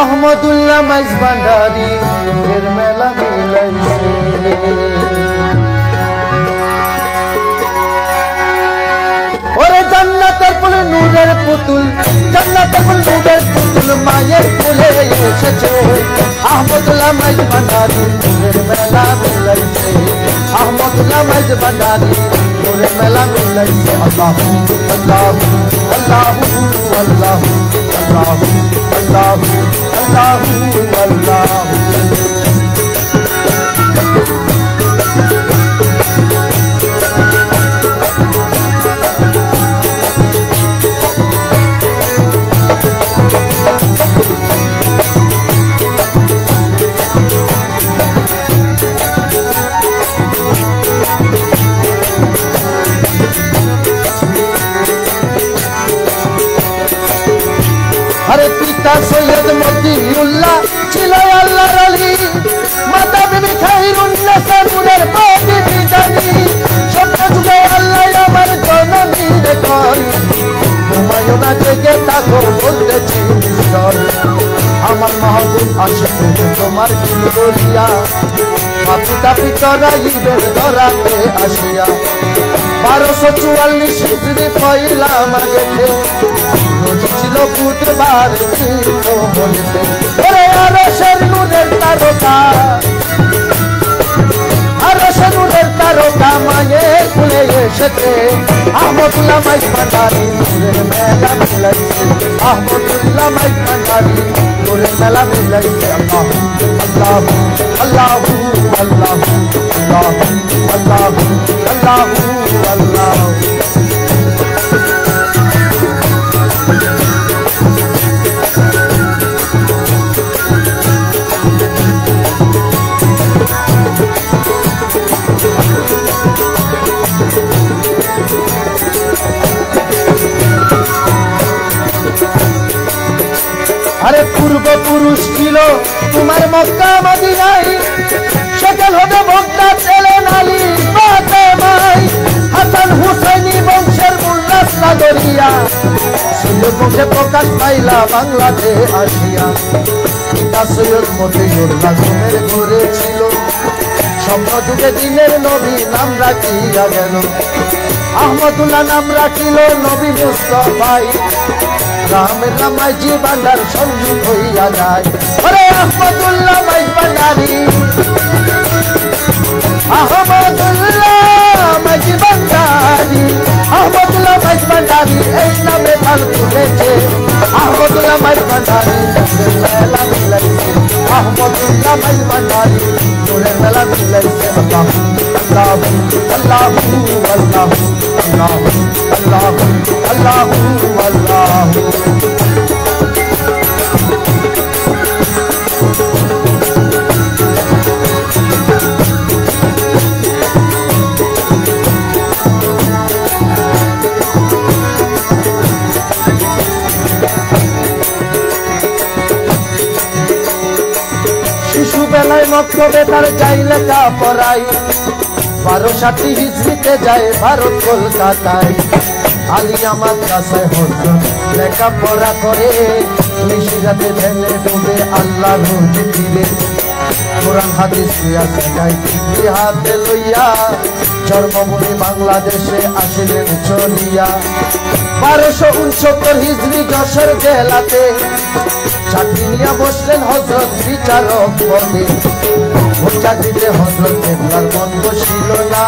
আহমদুল্লাহ মাইজ ভান্ডারী নূরের মেলা মিলাইছে ওরে জান্নাতের ফুল নূরের পুতুল জান্নাতের ফুল নূরের পুতুল মায়ের কোলে এসেছে আহমদুল্লাহ মাইজ ভান্ডারী নূরের মেলা মিলাইছে আহমদুল্লাহ মাইজ ভান্ডারী নূরের মেলা মিলাইছে আল্লাহু আল্লাহু আল্লাহু আল্লাহু আল্লাহু আল্লাহু আল্লাহু আল্লাহু আরে পিতা সৈয়দ মতিউল্লাহ ছিল আল্লাহর আলী মাতা বিবি খায়রুন্নাসা নূরের প্রদীপ জানি সত্য যুগে আল্লাহ আমার জননী দেখুন ঘুমায়ো না জেগে থাকো বলতেছি ঈশ্বর আমার মাহবুব আসবে তোমার কি বলিয়া পিতা পিতরা ঈদের ধরাতে আসিয়া 1244 হিজরি পয়লা মাঘে ছিল বুধবার বলতে ওরে আরশের নূরের তারকা আরশের নূরের তারকা মায়ের কোলে এসেছে আহমদুল্লাহ মাইজ ভান্ডারী নূরের মেলা মিলাইছে আহমদুল্লাহ মাইজ ভান্ডারী নূরের মেলা মিলাইছে আল্লাহু আল্লাহু আল্লাহু আল্লাহু আল্লাহু আল্লাহু আল্লাহু আরে পূর্বপুরুষ ছিল তোমার মক্কা মদিনায় সকল হতে ভক্তা ছিলেন আলী ফাতেমাই হাসান হুসাইনি বংশের মোল্লা সাগরিয়া সুন্দর বংশে প্রকাশ পাইলা বাংলাতে আসিয়া পিতা সৈয়দ মতিউল্লাহ ঘুমের ঘরে ছিল স্বপ্ন যুগে দিনের নবী নাম রাখিয়া গেল আহমদুল্লাহ নাম রাখিল নবী মুস্তাফাই রামের নাম মাইজি ভান্ডার সংযোগ হইয়া যায় ওরে আহমদুল্লাহ মাইজ ভান্ডারী আহমদুল্লাহ মাইজ ভান্ডারী আহমদুল্লাহ মাইজ ভান্ডারী এই নামে ভাল খুলেছে আহমদুল্লাহ মাইজ ভান্ডারী নূরের মেলা মিলাইছে আহমদুল্লাহ মাইজ ভান্ডারী নূরের মেলা মিলাইছে আল্লাহু আল্লাহু আল্লাহু আল্লাহু আল্লাহু আল্লাহু আল্লাহু শিশুবেলায় মক্তবে তার যাই লেখা পড়াই 1260 হিজরিতে যায় ভারত কলকাতায় আলিয়া মাদ্রাসায় হযরত লেখাপড়া করে নিশিরাতে ধ্যানে ডুবে আল্লাহর জিকিরে কোরআন হাদিস শেখায় হাতে লইয়া জন্মভূমি বাংলাদেশে আসিলেন চলিয়া 1269 হিজরি যশোর জেলাতে চাকরি নিয়ে বসলেন হযরত বিচারক পদে চাকরিতে হযরত কেবলার মন বসিল না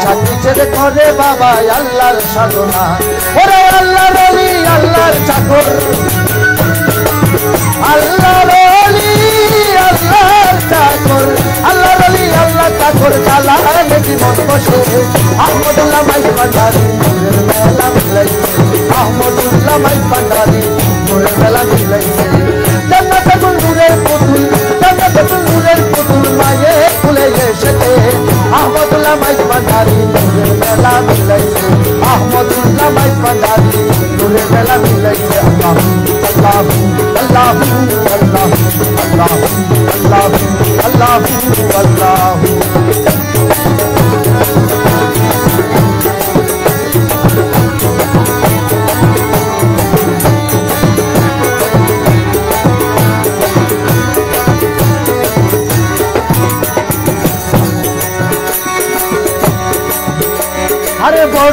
চাকরি ছেড়ে করে বাবা আল্লাহর সাধনা ওরে আল্লাহর ওলি আল্লাহর চাকর আল্লাহর ওলি আল্লাহর চাকর আল্লাহর ওলি আল্লাহর চাকর চালানে জীবন বসে আহমদুল্লাহ মাইজ ভান্ডারী নূরের মেলা মিলাইছে আহমদুল্লাহ মাইজ ভান্ডারী নূরের মেলা মিলাইছে জান্নাতের নূরের পুতুল জান্নাতের নূরের পুতুল মায়ের কোলে এসেছে আহমদুল্লাহ মাইজ ভান্ডারী নূরের মেলা মিলাইছে আহমদুল্লাহ মাইজ ভান্ডারী নূরের মেলা মিলাইছে আল্লাহু আল্লাহু আল্লাহু আল্লাহু আল্লাহু আল্লাহু আল্লাহু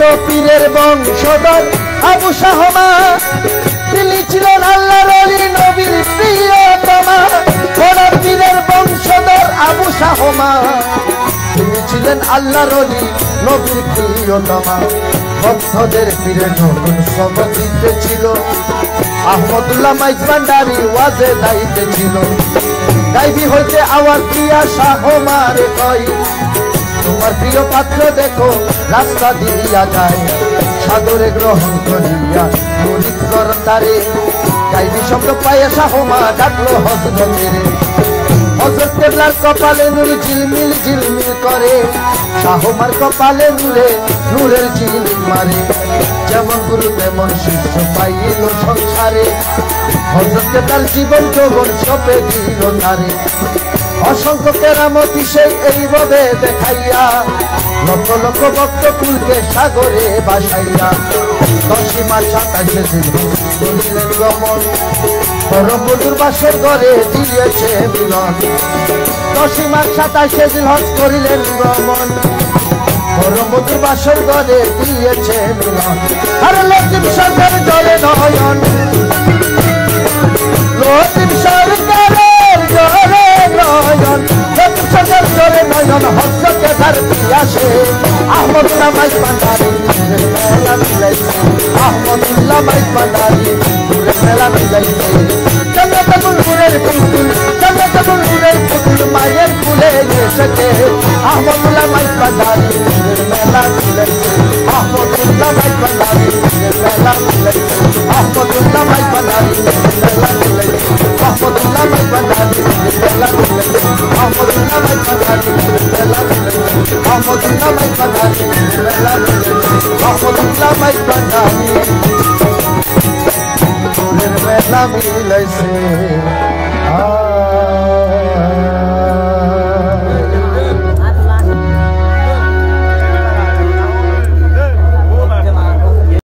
বড় পীরের বংশধর আবু শাহমা, তিনি ছিলেন আল্লাহর ওলি নবীর প্রিয়তমা। বড় পীরের বংশধর আবু শাহমা, তিনি ছিলেন আল্লাহর ওলি নবীর প্রিয়তমা। ভক্তদের পীরে নতুন সঙ্গীতে ছিল, আহমদুল্লাহ মাইক ভান্ডারী ওয়াজে দায়িত্বে ছিল। গাইবি হইতে আওয়াজ দিয়া শাহমারে কই, তোমার প্রিয় পাত্র দেখো রাস্তা দিয়া যায়, সাদরে গ্রহণ করিয়া মুরিদ করতারে। গাইবি শব্দ পাইয়া শাহমা ডাকলো হযরতের, হযরত কেবলার কপালে নূর ঝিলমিল ঝিলমিল করে, শাহমার কপালে নূরে নূরের ঝিলমিল মারে। যেমন গুরু তেমন শিষ্য পাইল সংসারে, হযরত কেবলার জীবন যৌবন সপে দিল তারে। অসংখ্য কেরামতি সেই এইভাবে দেখাইয়া, লক্ষ লক্ষ ভক্ত কুলকে সাগরে বাসাইয়া। 10 মাস 27 দিন করিলেন গমন, পরম বন্ধুর বাসর ঘরে দিয়েছে মিলন। 10 মাস 27 দিন হজ করিলেন গমন, পরম বন্ধুর বাসর ঘরে দিয়েছে মিলন। আর লতিফ সরকার জলে নয়ন, লতিফ সরকারের জলে নয়ন, লতিফ সরকার জলে নয়ন। হযরত তার পিয়াসে আহমদুল্লাহ মাইক ভান্ডারী মেলা মিলাইছে, আহমদুল্লাহ মাইক ভান্ডারী মেলা মিলাইছে। চন্দ্রকাকুল নূরের পুতুল, চন্দ্রকাকুল নূরের পুতুল মায়ের কুলে এসেছে, আহমদুল্লাহ মাইক ভান্ডারী মেলা মিলাইছে, আহমদুল্লাহ মাইক ভান্ডারী মেলা মিলাইছে, আহমদুল্লাহ মাইক ভান্ডারী মেলা মিলাইছে, আহমদুল্লাহ মাইক ভান্ডারী মেলা মিলাইছে, আহমদুল্লাহ মাইক ভান্ডারী মেলা মিলাইছে, আহমদুল্লাহ মাইক ভান্ডারী মেলা মিলাইছে, আহমদুল্লাহ মাইক ভান্ডারী মেলা মিলাইছে।